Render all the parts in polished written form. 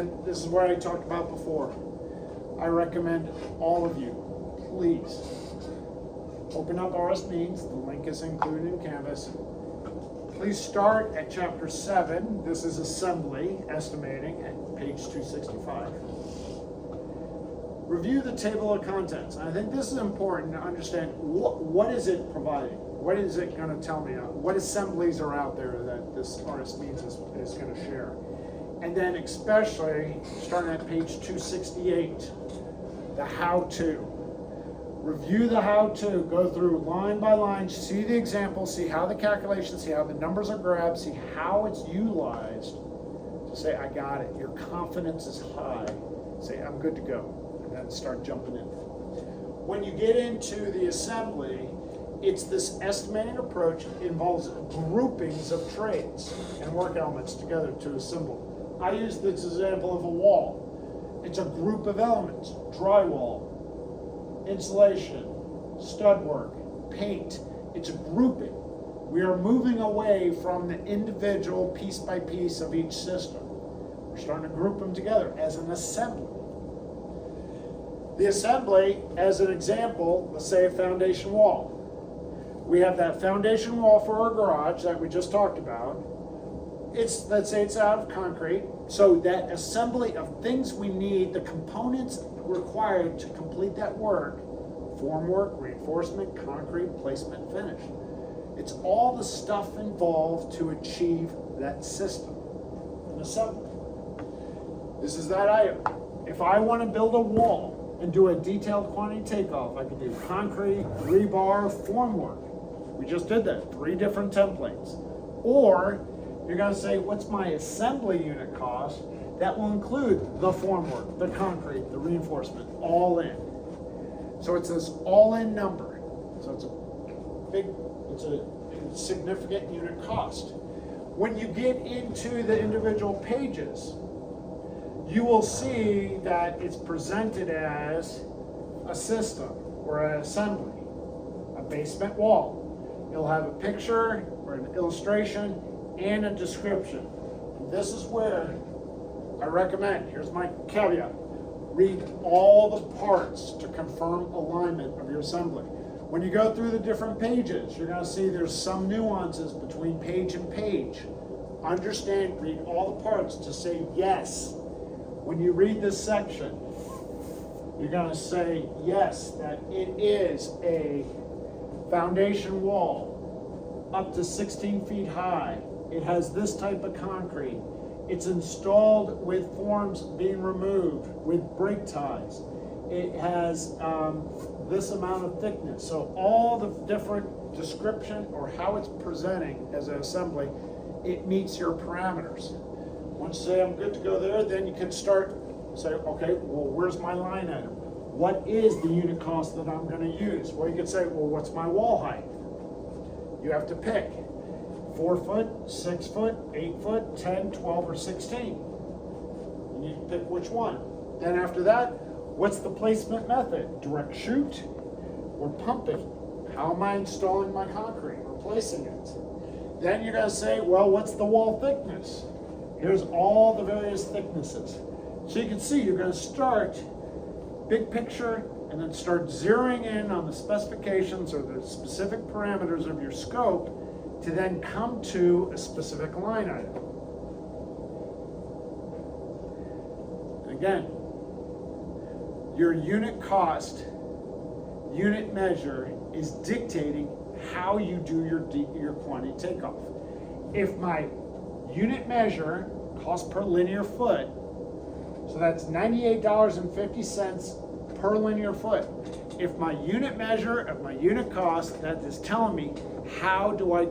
This is what I talked about before. I recommend all of you, please, open up RS Means. The link is included in Canvas. Please start at chapter 7. This is assembly estimating at page 265. Review the table of contents. I think this is important to understand what is it providing? What is it going to tell me? What assemblies are out there that this RS Means is going to share? And then especially starting at page 268, the how-to. Review the how-to, go through line by line, see the example, see how the calculations, see how the numbers are grabbed, see how it's utilized to say, I got it. Your confidence is high. Say, I'm good to go. And then start jumping in. When you get into the assembly, it's this estimating approach. It involves groupings of trades and work elements together to assemble. I use this example of a wall. It's a group of elements: drywall, insulation, stud work, paint. It's a grouping. We are moving away from the individual piece by piece of each system. We're starting to group them together as an assembly. The assembly, as an example, let's say a foundation wall. We have that foundation wall for our garage that we just talked about. Let's say it's out of concrete. So that assembly of things we need, the components required to complete that work: formwork, reinforcement, concrete, placement, finish. It's all the stuff involved to achieve that system, an assembly. This is that item. If I want to build a wall and do a detailed quantity takeoff, I can do concrete, rebar, formwork. We just did that, 3 different templates. Or you're going to say, what's my assembly unit cost? That will include the formwork, the concrete, the reinforcement, all in. So it's this all-in number. So it's a significant unit cost. When you get into the individual pages, you will see that it's presented as a system or an assembly, a basement wall. It'll have a picture or an illustration and a description. This is where I recommend, here's my caveat, read all the parts to confirm alignment of your assembly. When you go through the different pages, you're going to see there's some nuances between page and page. Understand, read all the parts to say yes. When you read this section, you're going to say yes, that it is a foundation wall up to 16 feet high. It has this type of concrete. It's installed with forms being removed with brake ties. It has this amount of thickness. So all the different description or how it's presenting as an assembly, it meets your parameters. Once you say I'm good to go there, then you can start say, okay, well, where's my line item? What is the unit cost that I'm going to use? Well, you could say, well, what's my wall height? You have to pick 4 foot, 6 foot, 8 foot, 10, 12, or 16. You need to pick which one. Then after that, what's the placement method? Direct shoot or pumping? How am I installing my concrete or placing it? Then you're going to say, well, what's the wall thickness? Here's all the various thicknesses. So you can see you're going to start big picture and then start zeroing in on the specifications or the specific parameters of your scope to then come to a specific line item. Again, your unit cost, unit measure is dictating how you do your quantity takeoff. If my unit measure cost per linear foot, so that's $98.50 per linear foot. If my unit measure of my unit cost, that is telling me how do I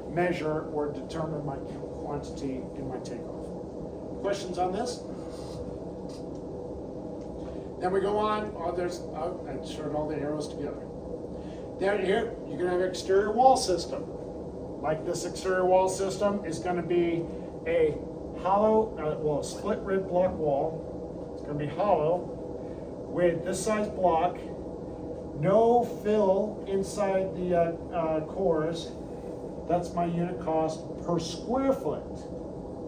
measure or determine my quantity in my takeoff. Questions on this? Then we go on. I showed all the arrows together. Down here, you're going to have an exterior wall system. Like this exterior wall system is going to be a hollow, a split rib block wall. It's going to be hollow with this size block, no fill inside the cores. That's my unit cost per square foot.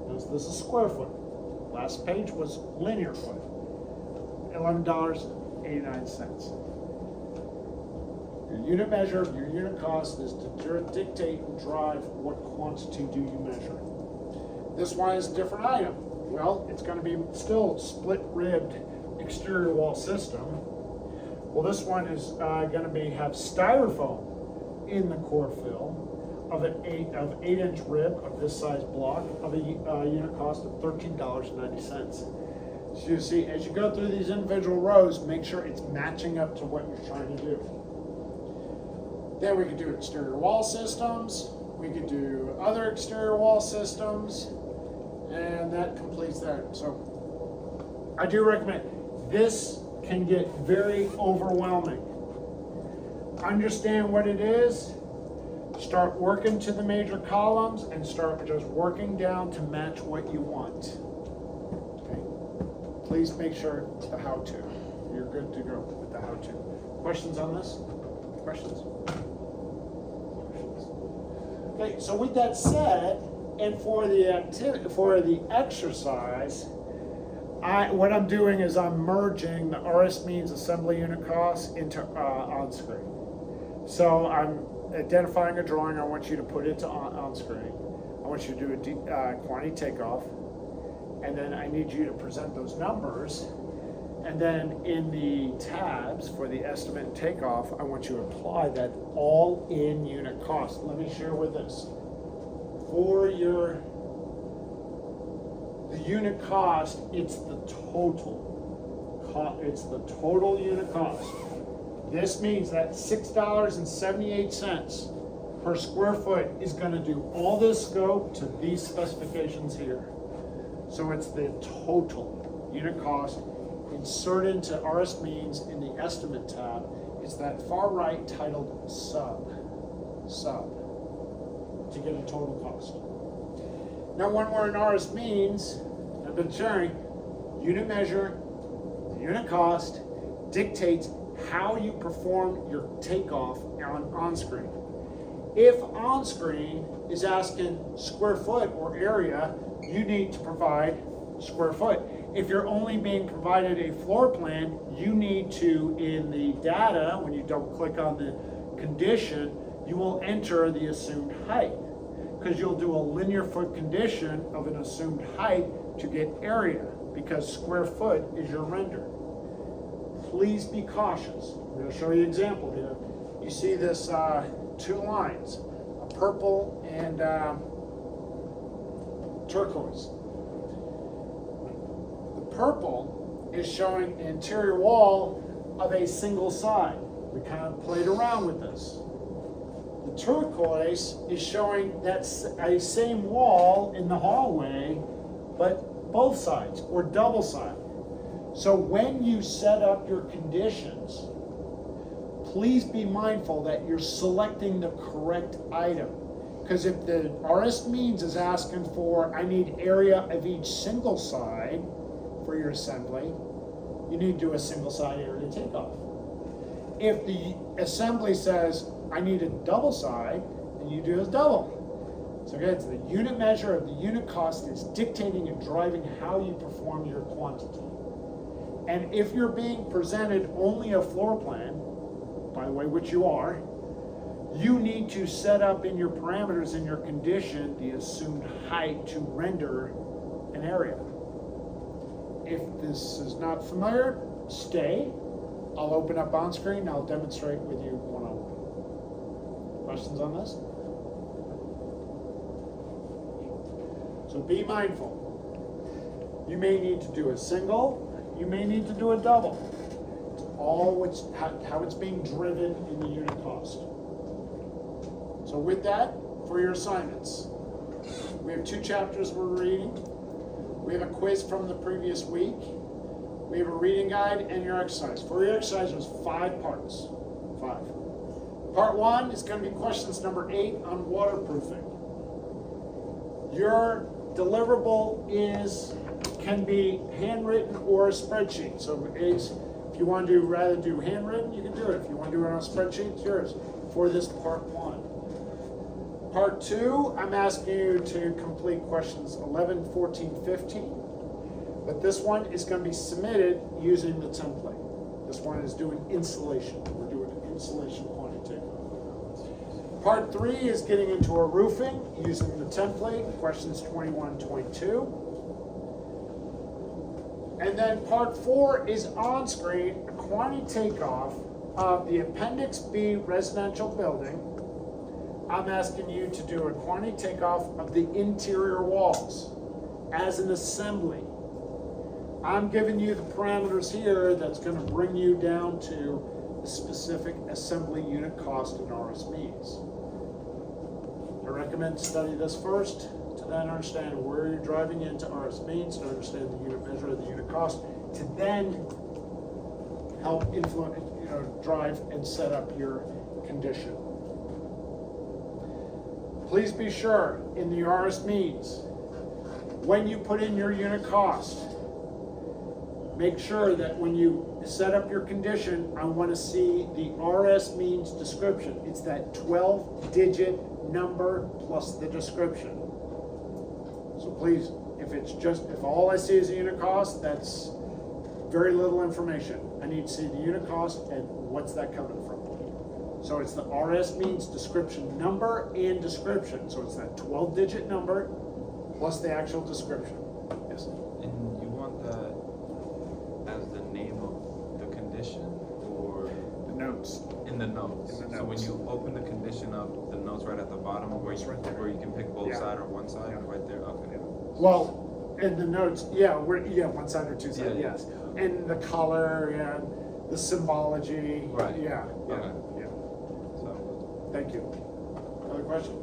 This is square foot. Last page was linear foot, $11.89. Your unit measure, your unit cost is to dictate and drive what quantity do you measure. This one is a different item. Well, it's going to be still split-ribbed exterior wall system. Well, this one is going to have styrofoam in the core fill of an 8-inch rib of this size block of a unit cost of $13.90. So you see, as you go through these individual rows, make sure it's matching up to what you're trying to do. Then we could do exterior wall systems. We could do other exterior wall systems, and that completes that. So I do recommend. This can get very overwhelming. Understand what it is. Start working to the major columns and start just working down to match what you want. Okay. Please make sure it's the how-to. You're good to go with the how-to. Questions on this? Questions? Okay, so with that said, and for the exercise, what I'm doing is I'm merging the RS means assembly unit costs into on-screen. So I'm identifying a drawing. I want you to put it to on-screen. I want you to do a quantity takeoff, and then I need you to present those numbers. And then in the tabs for the estimate and takeoff, I want you to apply that all in unit cost. Let me share with this. For the unit cost, it's the total. It's the total unit cost. This means that $6.78 per square foot is going to do all this scope to these specifications here. So it's the total unit cost. Insert into RS means in the estimate tab. It's that far right titled sub to get a total cost. Now when we're in RS means, I've been sharing, unit measure, unit cost dictates how you perform your takeoff on-screen. If on-screen is asking square foot or area, you need to provide square foot. If you're only being provided a floor plan, you need to, in the data, when you double click on the condition, you will enter the assumed height, because you'll do a linear foot condition of an assumed height to get area, because square foot is your render. Please be cautious. I'm going to show you an example here. You see this two lines, a purple and turquoise. The purple is showing an interior wall of a single side. We kind of played around with this. The turquoise is showing that a same wall in the hallway, but both sides or double sided. So when you set up your conditions, please be mindful that you're selecting the correct item. Because if the RS means is asking for, I need area of each single side for your assembly, you need to do a single side area takeoff. If the assembly says, I need a double side, then you do a double. So again, it's the unit measure of the unit cost is dictating and driving how you perform your quantity. And if you're being presented only a floor plan, by the way, which you are, you need to set up in your parameters in your condition the assumed height to render an area. If this is not familiar, stay. I'll open up on screen and I'll demonstrate with you one-on-one. Questions on this? So be mindful. You may need to do a single, you may need to do a double. It's all how it's being driven in the unit cost. So with that, for your assignments, we have 2 chapters we're reading. We have a quiz from the previous week. We have a reading guide and your exercise. For your exercise, there's 5 parts. 5. Part 1 is going to be questions number 8 on waterproofing. Your deliverable can be handwritten or a spreadsheet. So if you want to rather do handwritten, you can do it. If you want to do it on a spreadsheet, it's yours for this part 1. Part 2, I'm asking you to complete questions 11, 14, 15. But this one is gonna be submitted using the template. This one is doing insulation. We're doing an insulation quantity takeoff. Part 3 is getting into a roofing using the template, questions 21, 22. And then part 4 is on screen, a quantity takeoff of the Appendix B residential building. I'm asking you to do a quantity takeoff of the interior walls as an assembly. I'm giving you the parameters here that's going to bring you down to the specific assembly unit cost in RSMeans. I recommend study this first to then understand where you're driving into RSMeans, to understand the unit measure of the unit cost, to then help influence, drive and set up your condition. Please be sure in the RSMeans, when you put in your unit cost, make sure that when you set up your condition, I want to see the RSMeans description. It's that 12-digit number plus the description. So please, if all I see is a unit cost, that's very little information. I need to see the unit cost and what's that coming from. So it's the RSMeans description number and description. So it's that 12-digit number plus the actual description. Yes. And you want that as the name of the condition, or The notes. in the notes? In the So when notes. you open the condition up, the notes right at the bottom, where It's you right there. where you can pick both Yeah. side or one side, Yeah. right there. Okay. Well, in the notes, yeah, one side or two sides, Yeah. yes. And the color, yeah, the symbology. Right. Yeah, yeah, Okay. yeah. So Thank you. Other question?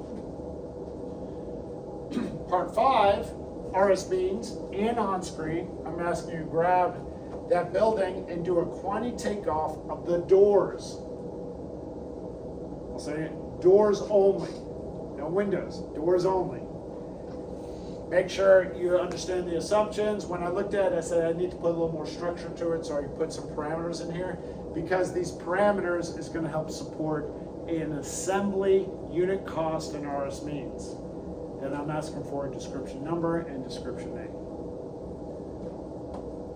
Part 5, RSMeans and on screen, I'm asking you to grab that building and do a quantity takeoff of the doors. I'll say it, doors only, no windows, doors only. Make sure you understand the assumptions. When I looked at it, I said I need to put a little more structure to it, so I put some parameters in here, because these parameters is going to help support an assembly unit cost in RSMeans. Then I'm asking for a description number and description name.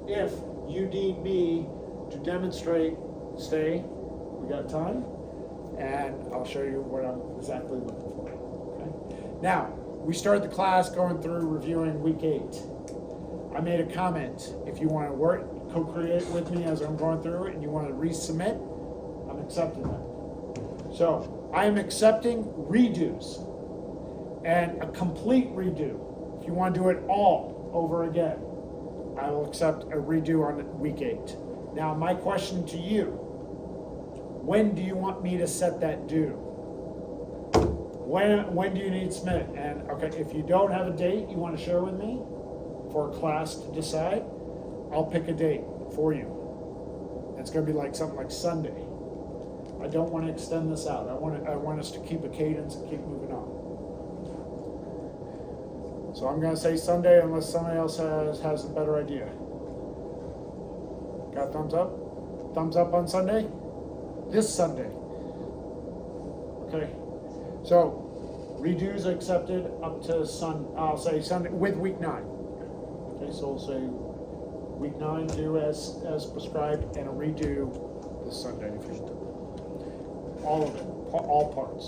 If you need me to demonstrate, stay, we got time, and I'll show you what I'm exactly looking for. Okay? Now, we started the class going through reviewing week 8. I made a comment. If you want to work, co-create with me as I'm going through it, and you want to resubmit, I'm accepting that. So I am accepting redos and a complete redo. If you want to do it all over again, I will accept a redo on week 8. Now, my question to you, when do you want me to set that due? When do you need to submit? And okay, if you don't have a date you want to share with me for a class to decide, I'll pick a date for you. It's going to be like something like Sunday. I don't want to extend this out. I want us to keep a cadence and keep moving on. So I'm going to say Sunday unless somebody else has a better idea. Got thumbs up? Thumbs up on Sunday? This Sunday. Okay. So redos accepted up to I'll say Sunday with week 9. Okay, so we'll say week 9 due as prescribed, and a redo this Sunday if you all of it, all parts.